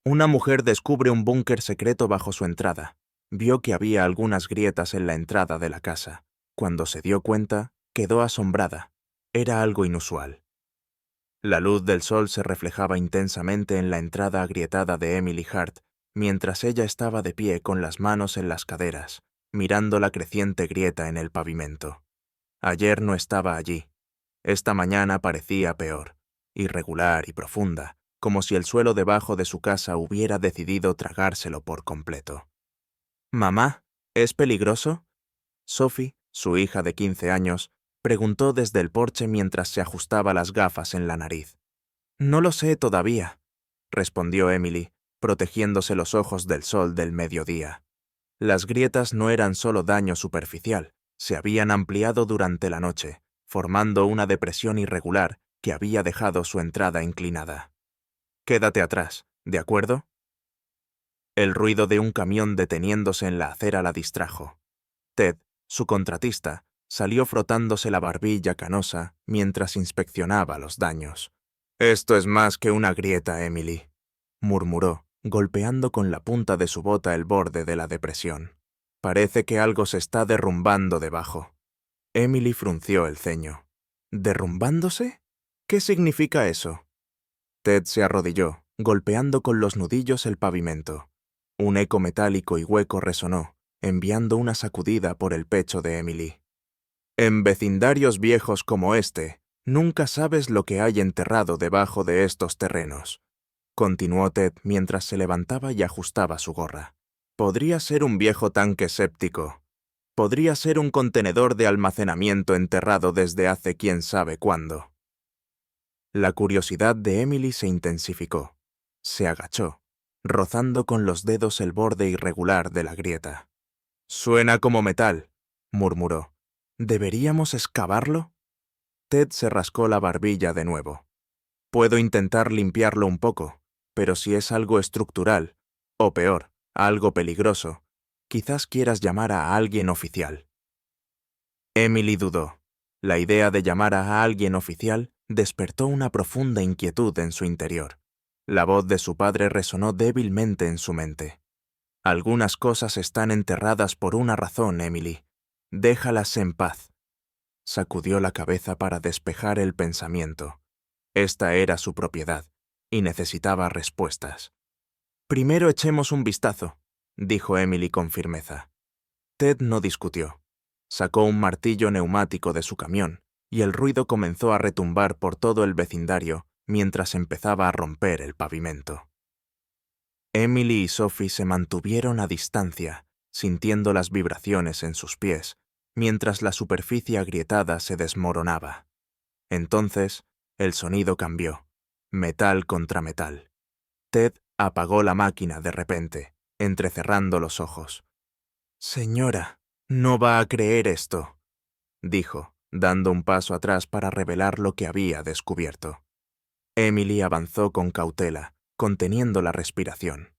Una mujer descubre un búnker secreto bajo su entrada. Vio que había algunas grietas en la entrada de la casa. Cuando se dio cuenta, quedó asombrada. Era algo inusual. La luz del sol se reflejaba intensamente en la entrada agrietada de Emily Hart, mientras ella estaba de pie con las manos en las caderas, mirando la creciente grieta en el pavimento. Ayer no estaba allí. Esta mañana parecía peor, irregular y profunda, como si el suelo debajo de su casa hubiera decidido tragárselo por completo. «Mamá, ¿es peligroso?», Sophie, su hija de 15 años, preguntó desde el porche mientras se ajustaba las gafas en la nariz. «No lo sé todavía», respondió Emily, protegiéndose los ojos del sol del mediodía. Las grietas no eran solo daño superficial, se habían ampliado durante la noche, formando una depresión irregular que había dejado su entrada inclinada. «Quédate atrás, ¿de acuerdo?». El ruido de un camión deteniéndose en la acera la distrajo. Ted, su contratista, salió frotándose la barbilla canosa mientras inspeccionaba los daños. «Esto es más que una grieta, Emily», murmuró, golpeando con la punta de su bota el borde de la depresión. «Parece que algo se está derrumbando debajo». Emily frunció el ceño. «¿Derrumbándose? ¿Qué significa eso?». Ted se arrodilló, golpeando con los nudillos el pavimento. Un eco metálico y hueco resonó, enviando una sacudida por el pecho de Emily. «En vecindarios viejos como este, nunca sabes lo que hay enterrado debajo de estos terrenos», continuó Ted mientras se levantaba y ajustaba su gorra. «Podría ser un viejo tanque séptico. Podría ser un contenedor de almacenamiento enterrado desde hace quién sabe cuándo». La curiosidad de Emily se intensificó. Se agachó, rozando con los dedos el borde irregular de la grieta. «Suena como metal», murmuró. «¿Deberíamos excavarlo?». Ted se rascó la barbilla de nuevo. «Puedo intentar limpiarlo un poco, pero si es algo estructural, o peor, algo peligroso, quizás quieras llamar a alguien oficial». Emily dudó. La idea de llamar a alguien oficial despertó una profunda inquietud en su interior. La voz de su padre resonó débilmente en su mente. «Algunas cosas están enterradas por una razón, Emily. Déjalas en paz». Sacudió la cabeza para despejar el pensamiento. Esta era su propiedad, y necesitaba respuestas. «Primero echemos un vistazo», dijo Emily con firmeza. Ted no discutió. Sacó un martillo neumático de su camión, y el ruido comenzó a retumbar por todo el vecindario mientras empezaba a romper el pavimento. Emily y Sophie se mantuvieron a distancia, sintiendo las vibraciones en sus pies, mientras la superficie agrietada se desmoronaba. Entonces, el sonido cambió, metal contra metal. Ted apagó la máquina de repente, entrecerrando los ojos. «Señora, no va a creer esto», dijo, dando un paso atrás para revelar lo que había descubierto. Emily avanzó con cautela, conteniendo la respiración.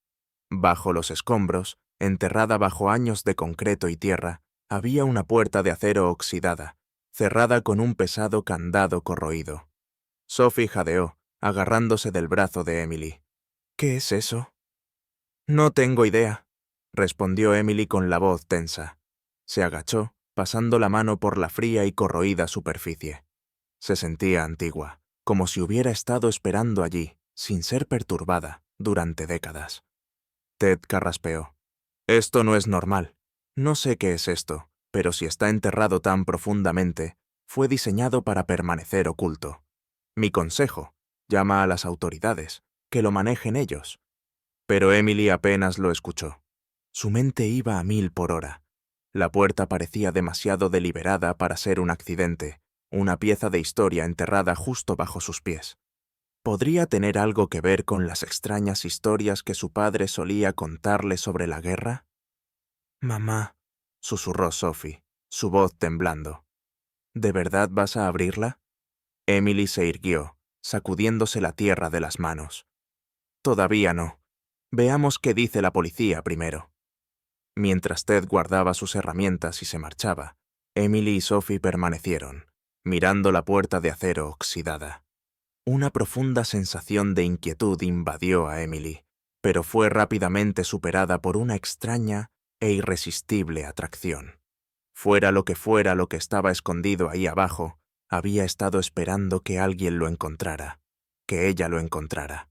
Bajo los escombros, enterrada bajo años de concreto y tierra, había una puerta de acero oxidada, cerrada con un pesado candado corroído. Sophie jadeó, agarrándose del brazo de Emily. «¿Qué es eso?». «No tengo idea», respondió Emily con la voz tensa. Se agachó, pasando la mano por la fría y corroída superficie. Se sentía antigua, como si hubiera estado esperando allí, sin ser perturbada, durante décadas. Ted carraspeó. «Esto no es normal. No sé qué es esto, pero si está enterrado tan profundamente, fue diseñado para permanecer oculto. Mi consejo, llama a las autoridades, que lo manejen ellos». Pero Emily apenas lo escuchó. Su mente iba a 1000 por hora. La puerta parecía demasiado deliberada para ser un accidente, una pieza de historia enterrada justo bajo sus pies. ¿Podría tener algo que ver con las extrañas historias que su padre solía contarle sobre la guerra? «Mamá», susurró Sophie, su voz temblando. «¿De verdad vas a abrirla?». Emily se irguió, sacudiéndose la tierra de las manos. «Todavía no. Veamos qué dice la policía primero». Mientras Ted guardaba sus herramientas y se marchaba, Emily y Sophie permanecieron, mirando la puerta de acero oxidada. Una profunda sensación de inquietud invadió a Emily. pero fue rápidamente superada por una extraña e irresistible atracción. Fuera lo que estaba escondido ahí abajo, había estado esperando que alguien lo encontrara, que ella lo encontrara.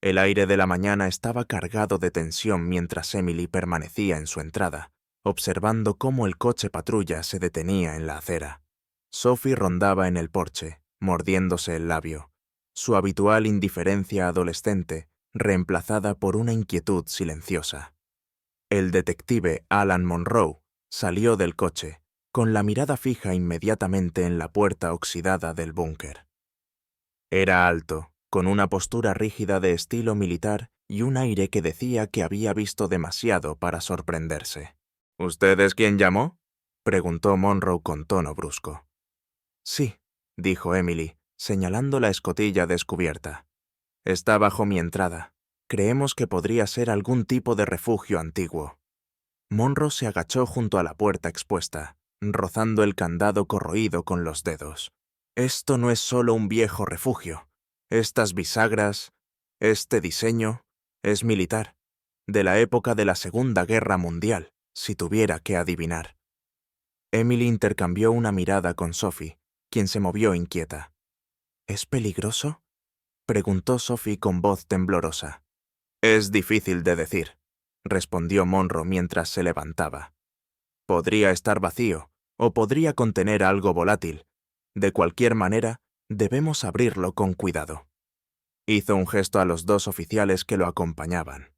El aire de la mañana estaba cargado de tensión mientras Emily permanecía en su entrada, observando cómo el coche patrulla se detenía en la acera. Sophie rondaba en el porche, mordiéndose el labio, su habitual indiferencia adolescente reemplazada por una inquietud silenciosa. El detective Alan Monroe salió del coche, con la mirada fija inmediatamente en la puerta oxidada del búnker. Era alto, con una postura rígida de estilo militar y un aire que decía que había visto demasiado para sorprenderse. ¿Usted es quien llamó?, preguntó Monroe con tono brusco. Sí, dijo Emily, señalando la escotilla descubierta. Está bajo mi entrada. Creemos que podría ser algún tipo de refugio antiguo. Monroe se agachó junto a la puerta expuesta, rozando el candado corroído con los dedos. Esto no es solo un viejo refugio. Estas bisagras, este diseño, es militar, de la época de la Segunda Guerra Mundial, si tuviera que adivinar. Emily intercambió una mirada con Sophie, quien se movió inquieta. ¿Es peligroso?, preguntó Sophie con voz temblorosa. Es difícil de decir, respondió Monroe mientras se levantaba. Podría estar vacío, o podría contener algo volátil. De cualquier manera, debemos abrirlo con cuidado. Hizo un gesto a los dos oficiales que lo acompañaban.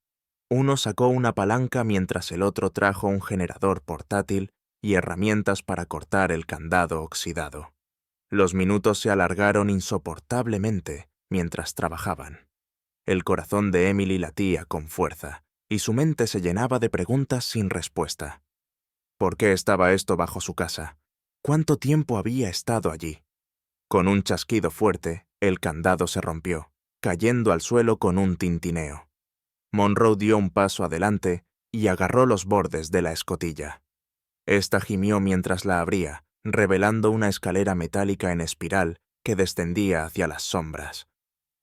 Uno sacó una palanca mientras el otro trajo un generador portátil y herramientas para cortar el candado oxidado. Los minutos se alargaron insoportablemente mientras trabajaban. El corazón de Emily latía con fuerza, y su mente se llenaba de preguntas sin respuesta. ¿Por qué estaba esto bajo su casa? ¿Cuánto tiempo había estado allí? Con un chasquido fuerte, el candado se rompió, cayendo al suelo con un tintineo. Monroe dio un paso adelante y agarró los bordes de la escotilla. Esta gimió mientras la abría, revelando una escalera metálica en espiral que descendía hacia las sombras.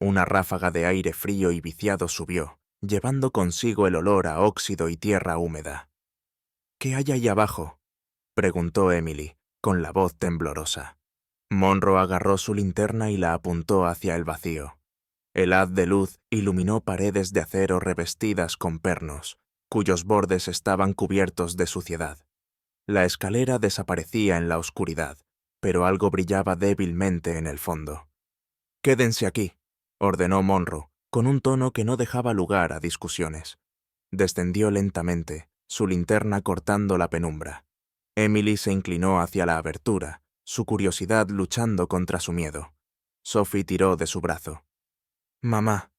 Una ráfaga de aire frío y viciado subió, llevando consigo el olor a óxido y tierra húmeda. ¿Qué hay ahí abajo?, preguntó Emily, con la voz temblorosa. Monroe agarró su linterna y la apuntó hacia el vacío. El haz de luz iluminó paredes de acero revestidas con pernos, cuyos bordes estaban cubiertos de suciedad. La escalera desaparecía en la oscuridad, pero algo brillaba débilmente en el fondo. «Quédense aquí», ordenó Monroe, con un tono que no dejaba lugar a discusiones. Descendió lentamente, su linterna cortando la penumbra. Emily se inclinó hacia la abertura, su curiosidad luchando contra su miedo. Sophie tiró de su brazo. «Mamá,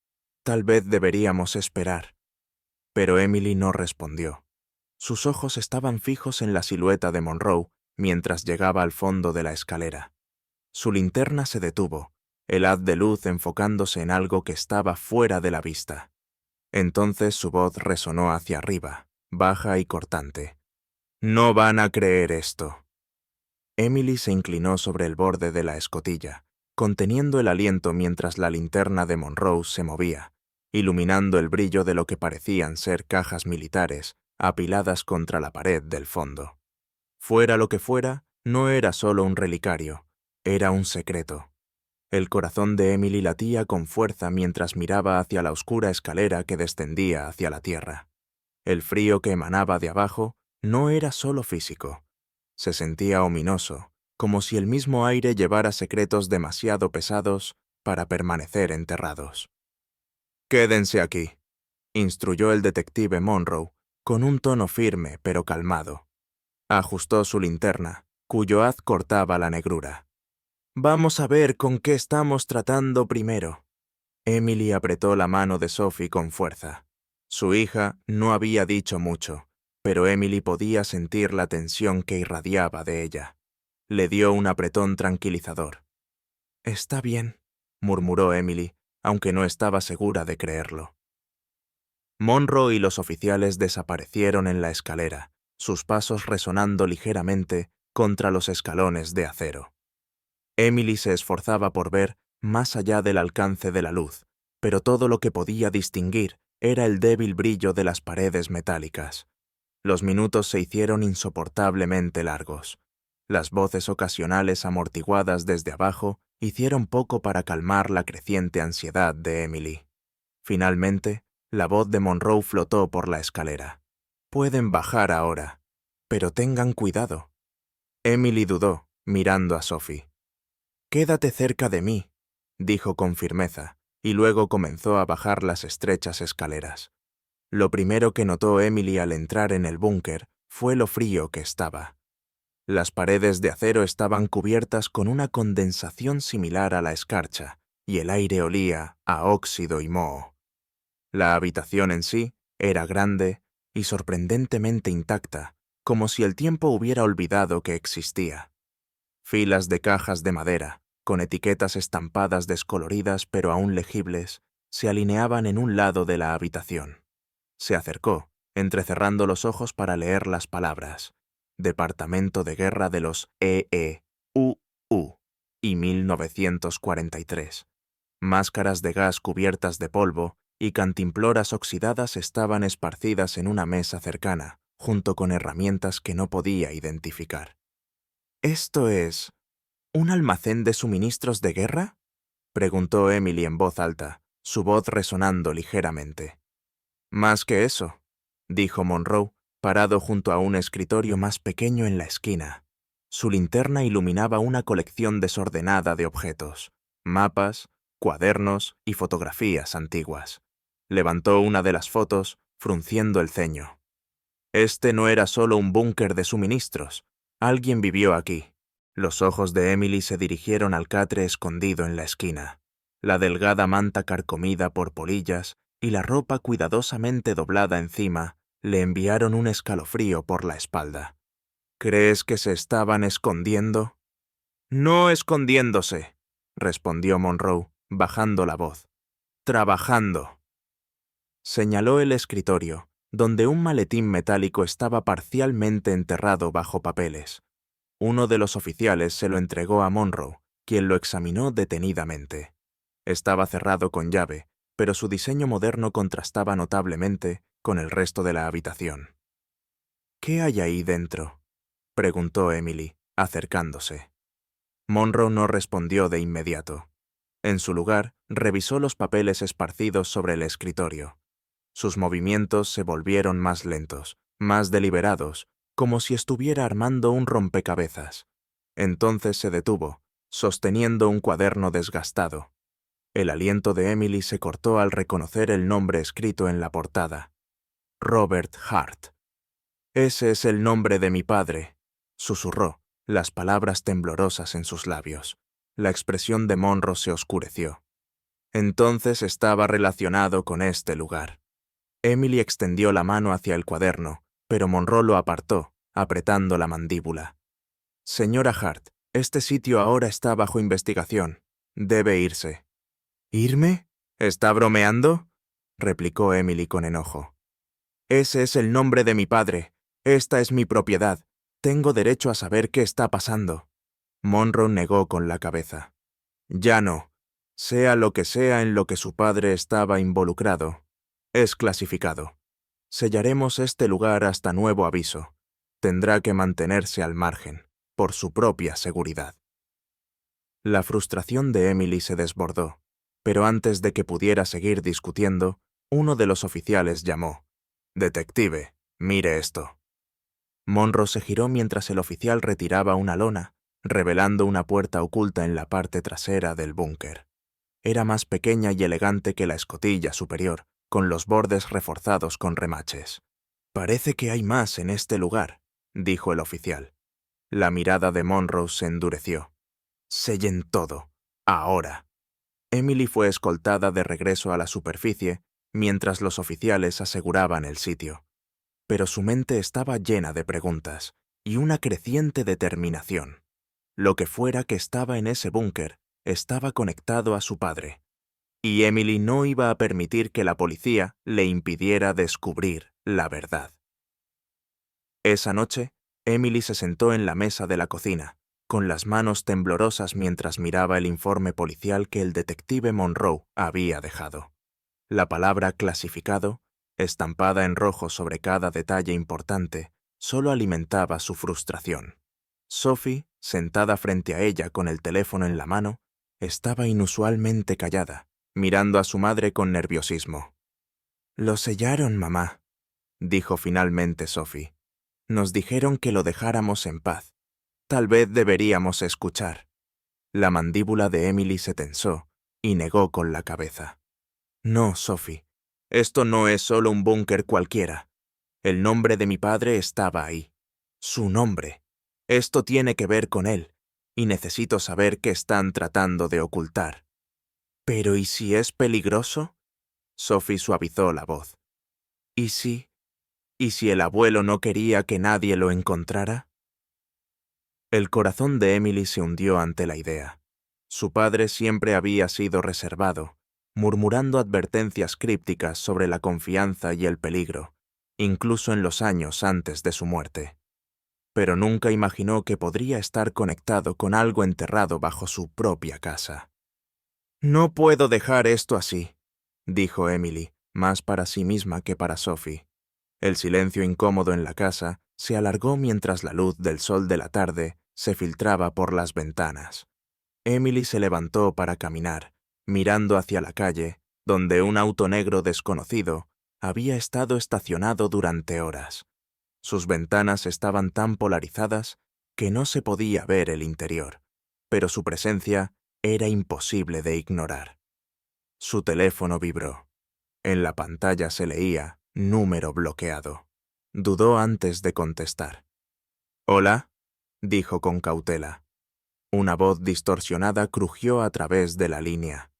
tal vez deberíamos esperar». Pero Emily no respondió. Sus ojos estaban fijos en la silueta de Monroe mientras llegaba al fondo de la escalera. Su linterna se detuvo, el haz de luz enfocándose en algo que estaba fuera de la vista. Entonces su voz resonó hacia arriba, baja y cortante. «No van a creer esto». Emily se inclinó sobre el borde de la escotilla, conteniendo el aliento mientras la linterna de Monroe se movía, iluminando el brillo de lo que parecían ser cajas militares apiladas contra la pared del fondo. Fuera lo que fuera, no era solo un relicario, era un secreto. El corazón de Emily latía con fuerza mientras miraba hacia la oscura escalera que descendía hacia la tierra. El frío que emanaba de abajo no era solo físico. Se sentía ominoso, como si el mismo aire llevara secretos demasiado pesados para permanecer enterrados. «Quédense aquí», instruyó el detective Monroe, con un tono firme pero calmado. Ajustó su linterna, cuyo haz cortaba la negrura. «Vamos a ver con qué estamos tratando primero». Emily apretó la mano de Sophie con fuerza. Su hija no había dicho mucho, pero Emily podía sentir la tensión que irradiaba de ella. Le dio un apretón tranquilizador. «Está bien», murmuró Emily, aunque no estaba segura de creerlo. Monroe y los oficiales desaparecieron en la escalera, sus pasos resonando ligeramente contra los escalones de acero. Emily se esforzaba por ver más allá del alcance de la luz, pero todo lo que podía distinguir era el débil brillo de las paredes metálicas. Los minutos se hicieron insoportablemente largos. Las voces ocasionales amortiguadas desde abajo hicieron poco para calmar la creciente ansiedad de Emily. Finalmente, la voz de Monroe flotó por la escalera. «Pueden bajar ahora, pero tengan cuidado». Emily dudó, mirando a Sophie. «Quédate cerca de mí», dijo con firmeza, y luego comenzó a bajar las estrechas escaleras. Lo primero que notó Emily al entrar en el búnker fue lo frío que estaba. Las paredes de acero estaban cubiertas con una condensación similar a la escarcha, y el aire olía a óxido y moho. La habitación en sí era grande y sorprendentemente intacta, como si el tiempo hubiera olvidado que existía. Filas de cajas de madera, con etiquetas estampadas descoloridas pero aún legibles, se alineaban en un lado de la habitación. Se acercó, entrecerrando los ojos para leer las palabras: Departamento de Guerra de los EEUU y 1943. Máscaras de gas cubiertas de polvo y cantimploras oxidadas estaban esparcidas en una mesa cercana, junto con herramientas que no podía identificar. «¿Esto es un almacén de suministros de guerra?», preguntó Emily en voz alta, su voz resonando ligeramente. «Más que eso», dijo Monroe, parado junto a un escritorio más pequeño en la esquina. Su linterna iluminaba una colección desordenada de objetos: mapas, cuadernos y fotografías antiguas. Levantó una de las fotos, frunciendo el ceño. Este no era solo un búnker de suministros. Alguien vivió aquí. Los ojos de Emily se dirigieron al catre escondido en la esquina. La delgada manta carcomida por polillas y la ropa cuidadosamente doblada encima le enviaron un escalofrío por la espalda. «¿Crees que se estaban escondiendo?» «No escondiéndose», respondió Monroe, bajando la voz. «Trabajando». Señaló el escritorio, donde un maletín metálico estaba parcialmente enterrado bajo papeles. Uno de los oficiales se lo entregó a Monroe, quien lo examinó detenidamente. Estaba cerrado con llave, pero su diseño moderno contrastaba notablemente con el resto de la habitación. «¿Qué hay ahí dentro?», preguntó Emily, acercándose. Monroe no respondió de inmediato. En su lugar, revisó los papeles esparcidos sobre el escritorio. Sus movimientos se volvieron más lentos, más deliberados, como si estuviera armando un rompecabezas. Entonces se detuvo, sosteniendo un cuaderno desgastado. El aliento de Emily se cortó al reconocer el nombre escrito en la portada: Robert Hart. «Ese es el nombre de mi padre», susurró, las palabras temblorosas en sus labios. La expresión de Monroe se oscureció. Entonces estaba relacionado con este lugar. Emily extendió la mano hacia el cuaderno, pero Monroe lo apartó, apretando la mandíbula. «Señora Hart, este sitio ahora está bajo investigación. Debe irse». «¿Irme? ¿Está bromeando?», replicó Emily con enojo. «Ese es el nombre de mi padre. Esta es mi propiedad. Tengo derecho a saber qué está pasando». Monroe negó con la cabeza. «Ya no. Sea lo que sea en lo que su padre estaba involucrado, es clasificado. Sellaremos este lugar hasta nuevo aviso. Tendrá que mantenerse al margen, por su propia seguridad». La frustración de Emily se desbordó, pero antes de que pudiera seguir discutiendo, uno de los oficiales llamó: «Detective, mire esto». Monroe se giró mientras el oficial retiraba una lona, revelando una puerta oculta en la parte trasera del búnker. Era más pequeña y elegante que la escotilla superior, con los bordes reforzados con remaches. «Parece que hay más en este lugar», dijo el oficial. La mirada de Monroe se endureció. «Sellen todo, ahora». Emily fue escoltada de regreso a la superficie, mientras los oficiales aseguraban el sitio. Pero su mente estaba llena de preguntas y una creciente determinación. Lo que fuera que estaba en ese búnker estaba conectado a su padre, y Emily no iba a permitir que la policía le impidiera descubrir la verdad. Esa noche, Emily se sentó en la mesa de la cocina, con las manos temblorosas mientras miraba el informe policial que el detective Monroe había dejado. La palabra clasificado, estampada en rojo sobre cada detalle importante, solo alimentaba su frustración. Sophie, sentada frente a ella con el teléfono en la mano, estaba inusualmente callada, mirando a su madre con nerviosismo. «Lo sellaron, mamá», dijo finalmente Sophie. «Nos dijeron que lo dejáramos en paz. Tal vez deberíamos escuchar». La mandíbula de Emily se tensó y negó con la cabeza. «No, Sophie. Esto no es solo un búnker cualquiera. El nombre de mi padre estaba ahí. Su nombre. Esto tiene que ver con él, y necesito saber qué están tratando de ocultar». «¿Pero y si es peligroso?», Sophie suavizó la voz. ¿Y si el abuelo no quería que nadie lo encontrara? El corazón de Emily se hundió ante la idea. Su padre siempre había sido reservado, murmurando advertencias crípticas sobre la confianza y el peligro, incluso en los años antes de su muerte. Pero nunca imaginó que podría estar conectado con algo enterrado bajo su propia casa. «No puedo dejar esto así», dijo Emily, más para sí misma que para Sophie. El silencio incómodo en la casa se alargó mientras la luz del sol de la tarde se filtraba por las ventanas. Emily se levantó para caminar, mirando hacia la calle, donde un auto negro desconocido había estado estacionado durante horas. Sus ventanas estaban tan polarizadas que no se podía ver el interior, pero su presencia era imposible de ignorar. Su teléfono vibró. En la pantalla se leía «número bloqueado». Dudó antes de contestar. «¿Hola?», dijo con cautela. Una voz distorsionada crujió a través de la línea.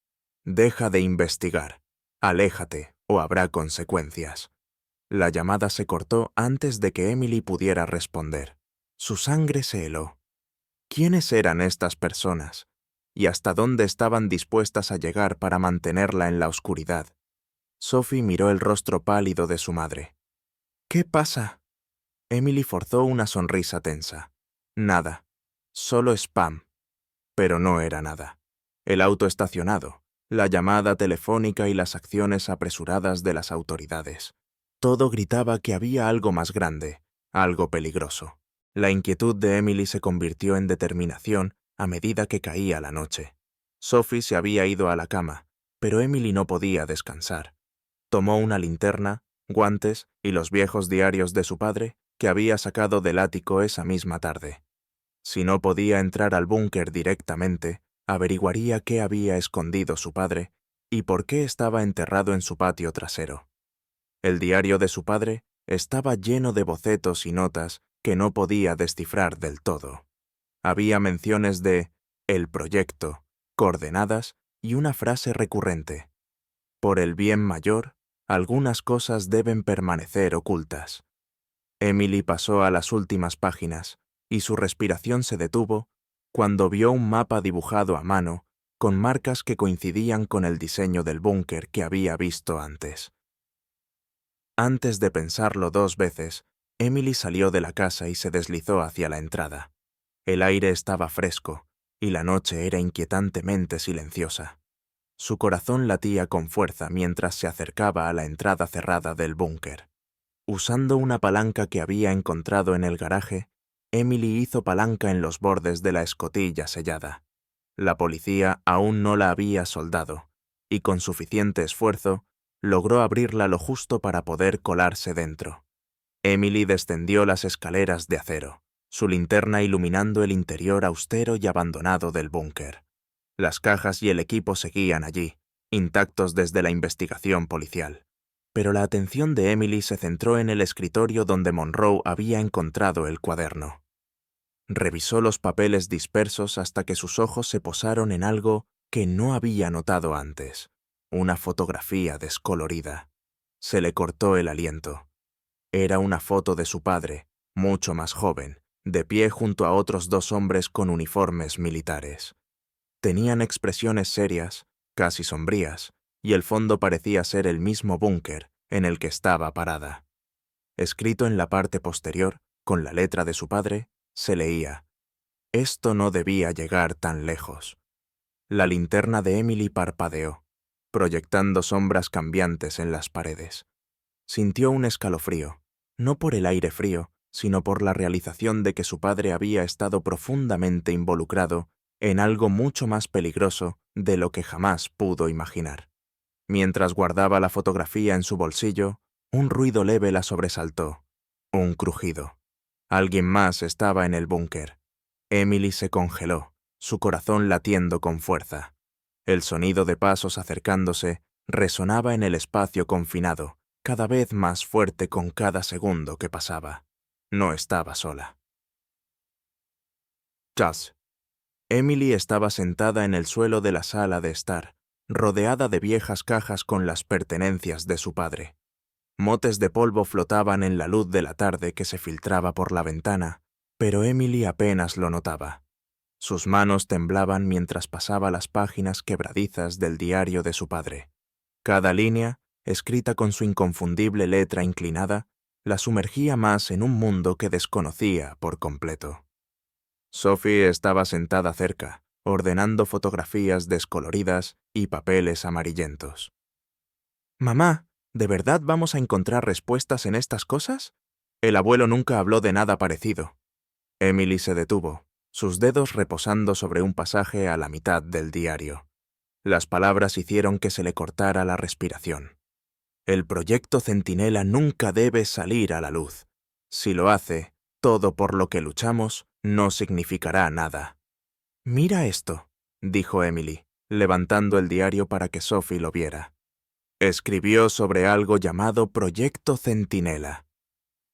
«Deja de investigar. Aléjate o habrá consecuencias». La llamada se cortó antes de que Emily pudiera responder. Su sangre se heló. ¿Quiénes eran estas personas? ¿Y hasta dónde estaban dispuestas a llegar para mantenerla en la oscuridad? Sophie miró el rostro pálido de su madre. «¿Qué pasa?». Emily forzó una sonrisa tensa. «Nada. Solo spam». Pero no era nada. El auto estacionado, la llamada telefónica y las acciones apresuradas de las autoridades. Todo gritaba que había algo más grande, algo peligroso. La inquietud de Emily se convirtió en determinación a medida que caía la noche. Sophie se había ido a la cama, pero Emily no podía descansar. Tomó una linterna, guantes y los viejos diarios de su padre que había sacado del ático esa misma tarde. Si no podía entrar al búnker directamente, averiguaría qué había escondido su padre y por qué estaba enterrado en su patio trasero. El diario de su padre estaba lleno de bocetos y notas que no podía descifrar del todo. Había menciones de «el proyecto», coordenadas y una frase recurrente: «Por el bien mayor, algunas cosas deben permanecer ocultas». Emily pasó a las últimas páginas y su respiración se detuvo cuando vio un mapa dibujado a mano con marcas que coincidían con el diseño del búnker que había visto antes. Antes de pensarlo 2 veces, Emily salió de la casa y se deslizó hacia la entrada. El aire estaba fresco y la noche era inquietantemente silenciosa. Su corazón latía con fuerza mientras se acercaba a la entrada cerrada del búnker. Usando una palanca que había encontrado en el garaje, Emily hizo palanca en los bordes de la escotilla sellada. La policía aún no la había soldado, y con suficiente esfuerzo, logró abrirla lo justo para poder colarse dentro. Emily descendió las escaleras de acero, su linterna iluminando el interior austero y abandonado del búnker. Las cajas y el equipo seguían allí, intactos desde la investigación policial. Pero la atención de Emily se centró en el escritorio donde Monroe había encontrado el cuaderno. Revisó los papeles dispersos hasta que sus ojos se posaron en algo que no había notado antes: una fotografía descolorida. Se le cortó el aliento. Era una foto de su padre, mucho más joven, de pie junto a otros 2 hombres con uniformes militares. Tenían expresiones serias, casi sombrías, y el fondo parecía ser el mismo búnker en el que estaba parada. Escrito en la parte posterior, con la letra de su padre, se leía: «Esto no debía llegar tan lejos». La linterna de Emily parpadeó. proyectando sombras cambiantes en las paredes. Sintió un escalofrío, no por el aire frío, sino por la realización de que su padre había estado profundamente involucrado en algo mucho más peligroso de lo que jamás pudo imaginar. Mientras guardaba la fotografía en su bolsillo, un ruido leve la sobresaltó. Un crujido. Alguien más estaba en el búnker. Emily se congeló, su corazón latiendo con fuerza. El sonido de pasos acercándose resonaba en el espacio confinado, cada vez más fuerte con cada segundo que pasaba. No estaba sola. Jazz. Emily estaba sentada en el suelo de la sala de estar, rodeada de viejas cajas con las pertenencias de su padre. Motes de polvo flotaban en la luz de la tarde que se filtraba por la ventana, pero Emily apenas lo notaba. Sus manos temblaban mientras pasaba las páginas quebradizas del diario de su padre. Cada línea, escrita con su inconfundible letra inclinada, la sumergía más en un mundo que desconocía por completo. Sophie estaba sentada cerca, ordenando fotografías descoloridas y papeles amarillentos. «Mamá, ¿de verdad vamos a encontrar respuestas en estas cosas? El abuelo nunca habló de nada parecido». Emily se detuvo, sus dedos reposando sobre un pasaje a la mitad del diario. Las palabras hicieron que se le cortara la respiración. El proyecto Centinela nunca debe salir a la luz. Si lo hace, todo por lo que luchamos no significará nada. «Mira esto», dijo Emily, levantando el diario para que Sophie lo viera. Escribió sobre algo llamado Proyecto Centinela.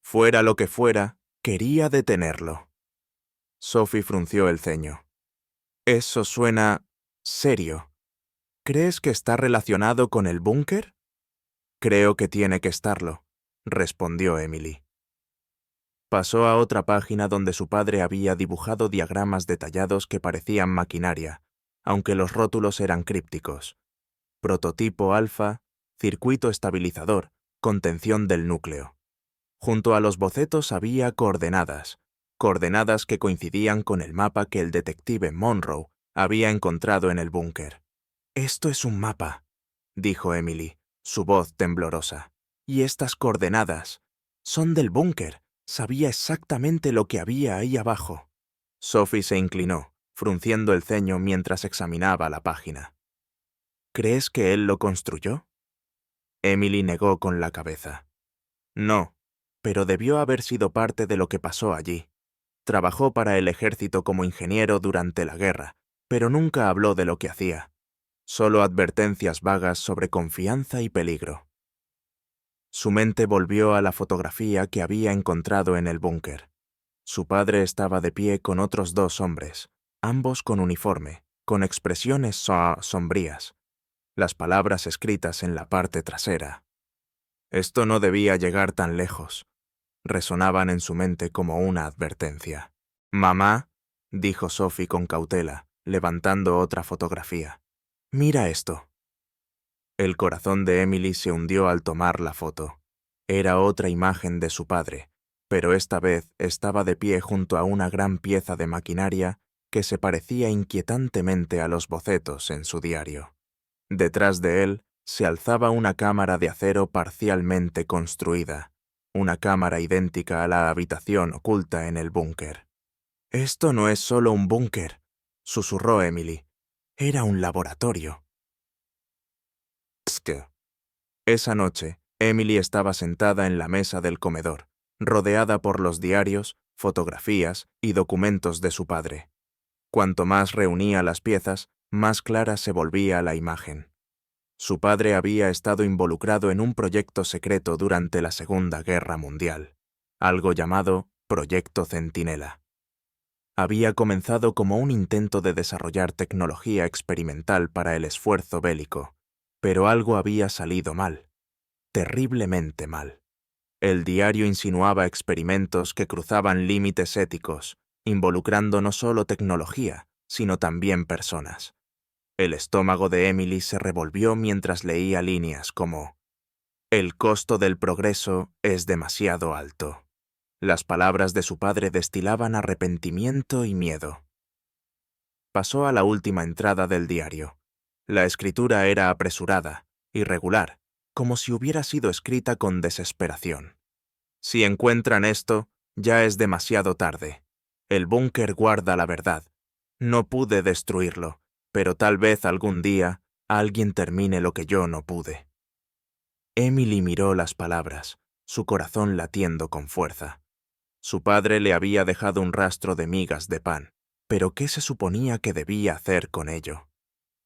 Fuera lo que fuera, quería detenerlo. Sophie frunció el ceño. «Eso suena serio. ¿Crees que está relacionado con el búnker?» «Creo que tiene que estarlo», respondió Emily. Pasó a otra página donde su padre había dibujado diagramas detallados que parecían maquinaria, aunque los rótulos eran crípticos. Prototipo alfa, circuito estabilizador, contención del núcleo. Junto a los bocetos había coordenadas que coincidían con el mapa que el detective Monroe había encontrado en el búnker. «Esto es un mapa», dijo Emily, su voz temblorosa. «Y estas coordenadas son del búnker. Sabía exactamente lo que había ahí abajo». Sophie se inclinó, frunciendo el ceño mientras examinaba la página. «¿Crees que él lo construyó?» Emily negó con la cabeza. «No, pero debió haber sido parte de lo que pasó allí. Trabajó para el ejército como ingeniero durante la guerra, pero nunca habló de lo que hacía. Solo advertencias vagas sobre confianza y peligro». Su mente volvió a la fotografía que había encontrado en el búnker. Su padre estaba de pie con otros dos hombres, ambos con uniforme, con expresiones sombrías. Las palabras escritas en la parte trasera. «Esto no debía llegar tan lejos», resonaban en su mente como una advertencia. «Mamá», dijo Sophie con cautela, levantando otra fotografía. «Mira esto». El corazón de Emily se hundió al tomar la foto. Era otra imagen de su padre, pero esta vez estaba de pie junto a una gran pieza de maquinaria que se parecía inquietantemente a los bocetos en su diario. Detrás de él se alzaba una cámara de acero parcialmente construida, una cámara idéntica a la habitación oculta en el búnker. «Esto no es solo un búnker», susurró Emily. «Era un laboratorio». Esa noche, Emily estaba sentada en la mesa del comedor, rodeada por los diarios, fotografías y documentos de su padre. Cuanto más reunía las piezas, más clara se volvía la imagen. Su padre había estado involucrado en un proyecto secreto durante la Segunda Guerra Mundial, algo llamado Proyecto Centinela. Había comenzado como un intento de desarrollar tecnología experimental para el esfuerzo bélico, pero algo había salido mal, terriblemente mal. El diario insinuaba experimentos que cruzaban límites éticos, involucrando no solo tecnología, sino también personas. El estómago de Emily se revolvió mientras leía líneas como «El costo del progreso es demasiado alto». Las palabras de su padre destilaban arrepentimiento y miedo. Pasó a la última entrada del diario. La escritura era apresurada, irregular, como si hubiera sido escrita con desesperación. Si encuentran esto, ya es demasiado tarde. El búnker guarda la verdad. No pude destruirlo, pero tal vez algún día alguien termine lo que yo no pude. Emily miró las palabras, su corazón latiendo con fuerza. Su padre le había dejado un rastro de migas de pan, pero ¿qué se suponía que debía hacer con ello?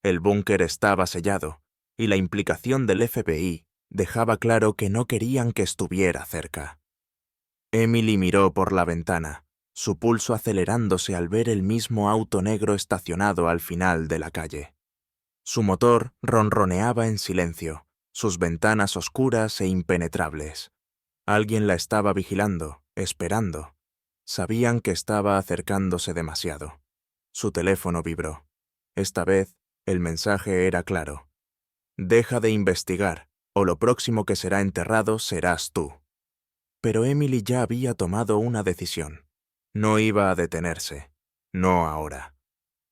El búnker estaba sellado, y la implicación del FBI dejaba claro que no querían que estuviera cerca. Emily miró por la ventana, su pulso acelerándose al ver el mismo auto negro estacionado al final de la calle. Su motor ronroneaba en silencio, sus ventanas oscuras e impenetrables. Alguien la estaba vigilando, esperando. Sabían que estaba acercándose demasiado. Su teléfono vibró. Esta vez, el mensaje era claro. Deja de investigar, o lo próximo que será enterrado serás tú. Pero Emily ya había tomado una decisión. No iba a detenerse. No ahora.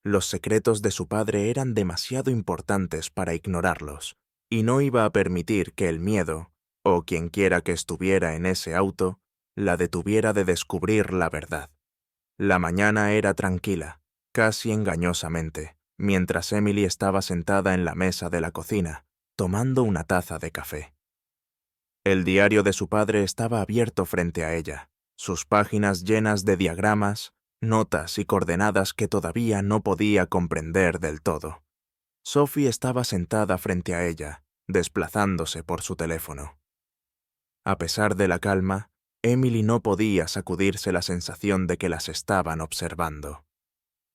Los secretos de su padre eran demasiado importantes para ignorarlos, y no iba a permitir que el miedo, o quienquiera que estuviera en ese auto, la detuviera de descubrir la verdad. La mañana era tranquila, casi engañosamente, mientras Emily estaba sentada en la mesa de la cocina, tomando una taza de café. El diario de su padre estaba abierto frente a ella, sus páginas llenas de diagramas, notas y coordenadas que todavía no podía comprender del todo. Sophie estaba sentada frente a ella, desplazándose por su teléfono. A pesar de la calma, Emily no podía sacudirse la sensación de que las estaban observando.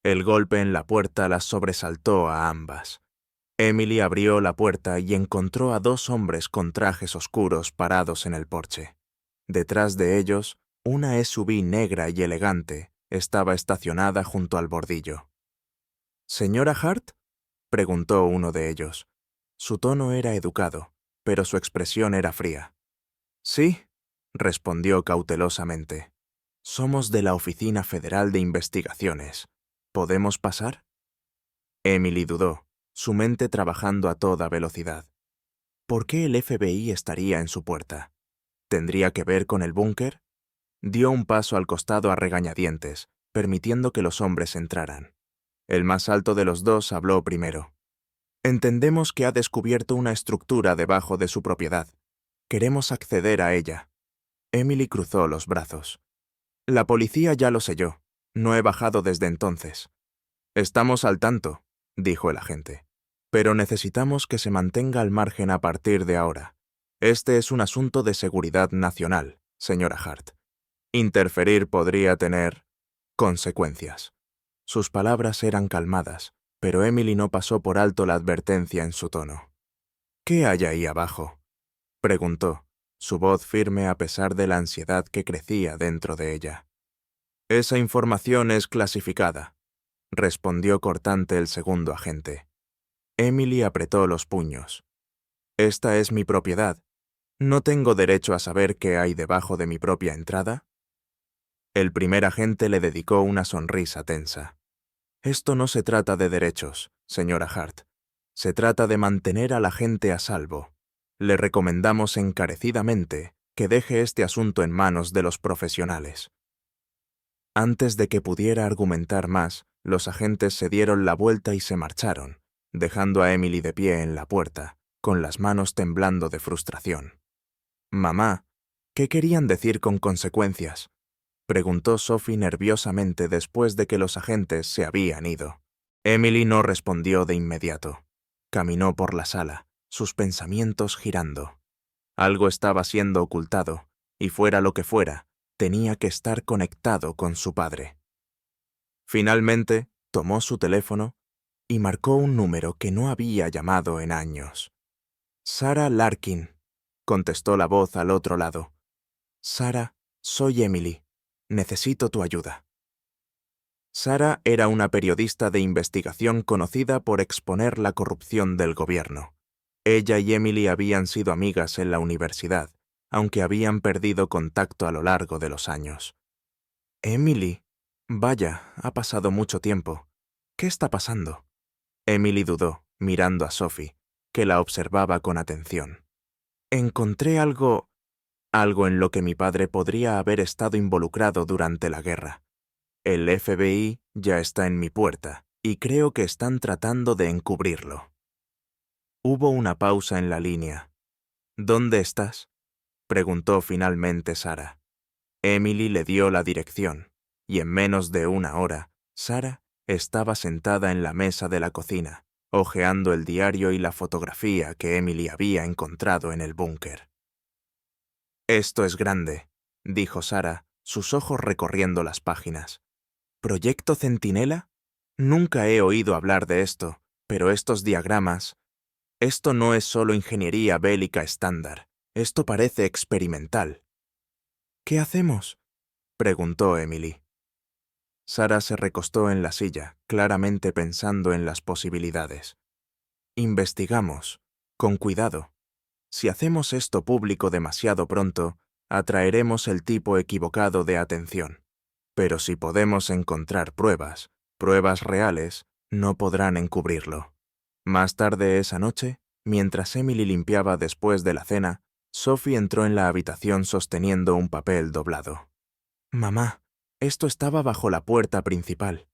El golpe en la puerta las sobresaltó a ambas. Emily abrió la puerta y encontró a dos hombres con trajes oscuros parados en el porche. Detrás de ellos, una SUV negra y elegante estaba estacionada junto al bordillo. ¿Señora Hart?, preguntó uno de ellos. Su tono era educado, pero su expresión era fría. Sí, respondió cautelosamente. Somos de la Oficina Federal de Investigaciones. ¿Podemos pasar? Emily dudó, su mente trabajando a toda velocidad. ¿Por qué el FBI estaría en su puerta? ¿Tendría que ver con el búnker? Dio un paso al costado a regañadientes, permitiendo que los hombres entraran. El más alto de los dos habló primero. Entendemos que ha descubierto una estructura debajo de su propiedad. Queremos acceder a ella. Emily cruzó los brazos. La policía ya lo selló. No he bajado desde entonces. Estamos al tanto, dijo el agente. Pero necesitamos que se mantenga al margen a partir de ahora. Este es un asunto de seguridad nacional, señora Hart. Interferir podría tener consecuencias. Sus palabras eran calmadas, pero Emily no pasó por alto la advertencia en su tono. ¿Qué hay ahí abajo?, preguntó, su voz firme a pesar de la ansiedad que crecía dentro de ella. Esa información es clasificada, respondió cortante el segundo agente. Emily apretó los puños. Esta es mi propiedad. ¿No tengo derecho a saber qué hay debajo de mi propia entrada? El primer agente le dedicó una sonrisa tensa. Esto no se trata de derechos, señora Hart. Se trata de mantener a la gente a salvo. Le recomendamos encarecidamente que deje este asunto en manos de los profesionales. Antes de que pudiera argumentar más, los agentes se dieron la vuelta y se marcharon, dejando a Emily de pie en la puerta, con las manos temblando de frustración. «Mamá, ¿qué querían decir con consecuencias?», preguntó Sophie nerviosamente después de que los agentes se habían ido. Emily no respondió de inmediato. Caminó por la sala, sus pensamientos girando. Algo estaba siendo ocultado, y fuera lo que fuera, tenía que estar conectado con su padre. Finalmente, tomó su teléfono y marcó un número que no había llamado en años. «Sarah Larkin», contestó la voz al otro lado. «Sarah, soy Emily. Necesito tu ayuda». Sarah era una periodista de investigación conocida por exponer la corrupción del gobierno. Ella y Emily habían sido amigas en la universidad, aunque habían perdido contacto a lo largo de los años. «Emily, vaya, ha pasado mucho tiempo. ¿Qué está pasando?». Emily dudó, mirando a Sophie, que la observaba con atención. Encontré algo en lo que mi padre podría haber estado involucrado durante la guerra. El FBI ya está en mi puerta, y creo que están tratando de encubrirlo. Hubo una pausa en la línea. ¿Dónde estás?, preguntó finalmente Sara. Emily le dio la dirección, y en menos de una hora, Sara estaba sentada en la mesa de la cocina, hojeando el diario y la fotografía que Emily había encontrado en el búnker. «Esto es grande», dijo Sara, sus ojos recorriendo las páginas. ¿Proyecto Centinela? Nunca he oído hablar de esto, pero estos diagramas... Esto no es solo ingeniería bélica estándar, esto parece experimental. «¿Qué hacemos?», preguntó Emily. Sara se recostó en la silla, claramente pensando en las posibilidades. «Investigamos, con cuidado. Si hacemos esto público demasiado pronto, atraeremos el tipo equivocado de atención. Pero si podemos encontrar pruebas reales, no podrán encubrirlo». Más tarde esa noche, mientras Emily limpiaba después de la cena, Sophie entró en la habitación sosteniendo un papel doblado. «Mamá, esto estaba bajo la puerta principal».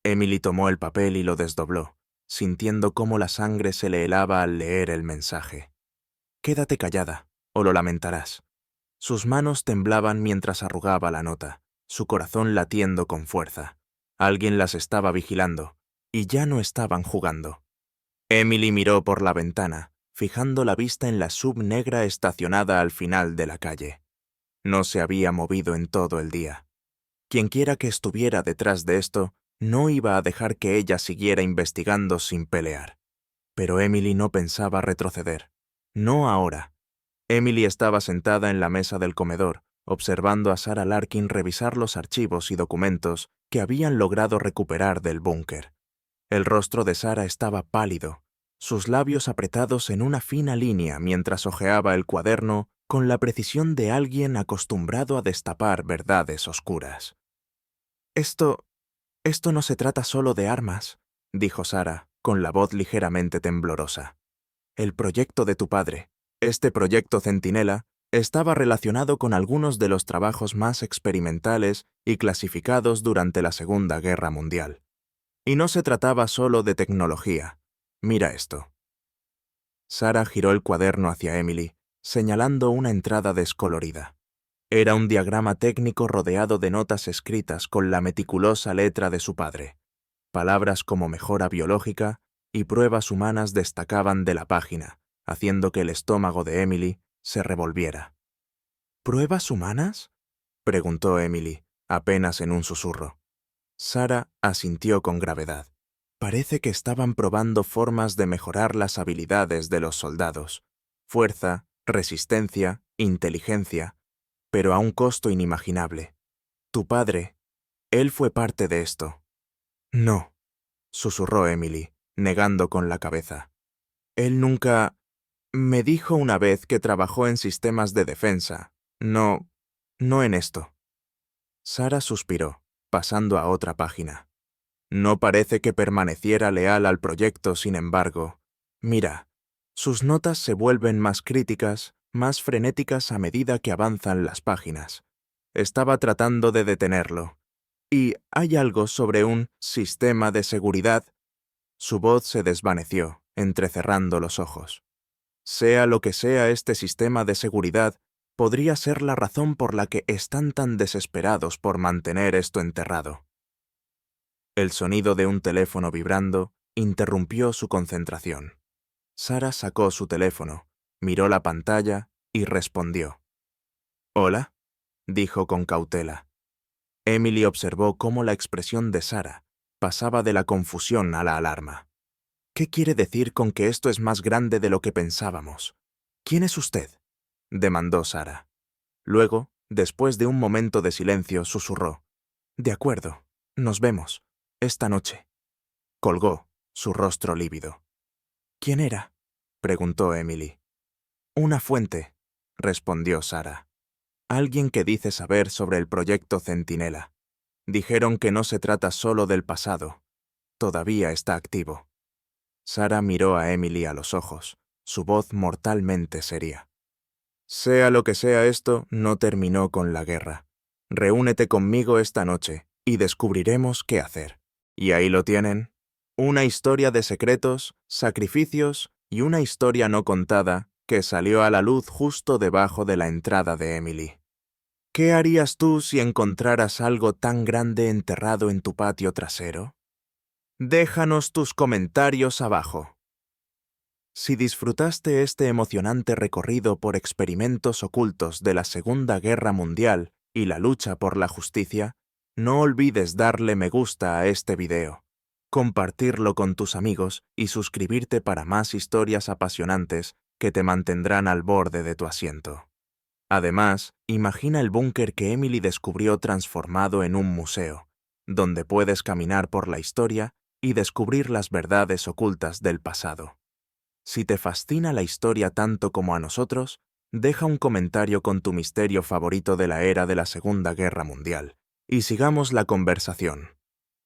Emily tomó el papel y lo desdobló, sintiendo cómo la sangre se le helaba al leer el mensaje. «Quédate callada, o lo lamentarás». Sus manos temblaban mientras arrugaba la nota, su corazón latiendo con fuerza. Alguien las estaba vigilando, y ya no estaban jugando. Emily miró por la ventana, fijando la vista en la sub negra estacionada al final de la calle. No se había movido en todo el día. Quienquiera que estuviera detrás de esto, no iba a dejar que ella siguiera investigando sin pelear. Pero Emily no pensaba retroceder. No ahora. Emily estaba sentada en la mesa del comedor, observando a Sara Larkin revisar los archivos y documentos que habían logrado recuperar del búnker. El rostro de Sara estaba pálido, sus labios apretados en una fina línea mientras hojeaba el cuaderno con la precisión de alguien acostumbrado a destapar verdades oscuras. Esto no se trata solo de armas», dijo Sara, con la voz ligeramente temblorosa. «El proyecto de tu padre, este proyecto Centinela, estaba relacionado con algunos de los trabajos más experimentales y clasificados durante la Segunda Guerra Mundial. Y no se trataba solo de tecnología. Mira esto». Sara giró el cuaderno hacia Emily, señalando una entrada descolorida. Era un diagrama técnico rodeado de notas escritas con la meticulosa letra de su padre. Palabras como mejora biológica y pruebas humanas destacaban de la página, haciendo que el estómago de Emily se revolviera. «¿Pruebas humanas?», preguntó Emily, apenas en un susurro. Sara asintió con gravedad. Parece que estaban probando formas de mejorar las habilidades de los soldados. Fuerza, resistencia, inteligencia, pero a un costo inimaginable. Tu padre, él fue parte de esto. «No», susurró Emily, negando con la cabeza. «Él nunca... Me dijo una vez que trabajó en sistemas de defensa. No en esto». Sara suspiró, pasando a otra página. «No parece que permaneciera leal al proyecto, sin embargo. Mira, sus notas se vuelven más críticas, más frenéticas a medida que avanzan las páginas. Estaba tratando de detenerlo. Y hay algo sobre un sistema de seguridad». Su voz se desvaneció, entrecerrando los ojos. «Sea lo que sea este sistema de seguridad, podría ser la razón por la que están tan desesperados por mantener esto enterrado». El sonido de un teléfono vibrando interrumpió su concentración. Sara sacó su teléfono, miró la pantalla y respondió. «¿Hola?», dijo con cautela. Emily observó cómo la expresión de Sara pasaba de la confusión a la alarma. «¿Qué quiere decir con que esto es más grande de lo que pensábamos? ¿Quién es usted?», demandó Sara. Luego, después de un momento de silencio, susurró. «De acuerdo, nos vemos. Esta noche». Colgó, su rostro lívido. «¿Quién era?», preguntó Emily. «Una fuente», respondió Sara. «Alguien que dice saber sobre el proyecto Centinela. Dijeron que no se trata solo del pasado. Todavía está activo». Sarah miró a Emily a los ojos, su voz mortalmente seria. Sea lo que sea esto, no terminó con la guerra. Reúnete conmigo esta noche y descubriremos qué hacer. Y ahí lo tienen. Una historia de secretos, sacrificios y una historia no contada que salió a la luz justo debajo de la entrada de Emily. ¿Qué harías tú si encontraras algo tan grande enterrado en tu patio trasero? Déjanos tus comentarios abajo. Si disfrutaste este emocionante recorrido por experimentos ocultos de la Segunda Guerra Mundial y la lucha por la justicia, no olvides darle me gusta a este video, compartirlo con tus amigos y suscribirte para más historias apasionantes que te mantendrán al borde de tu asiento. Además, imagina el búnker que Emily descubrió transformado en un museo, donde puedes caminar por la historia y descubrir las verdades ocultas del pasado. Si te fascina la historia tanto como a nosotros, deja un comentario con tu misterio favorito de la era de la Segunda Guerra Mundial y sigamos la conversación.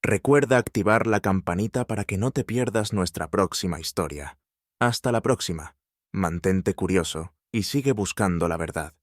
Recuerda activar la campanita para que no te pierdas nuestra próxima historia. Hasta la próxima. Mantente curioso y sigue buscando la verdad.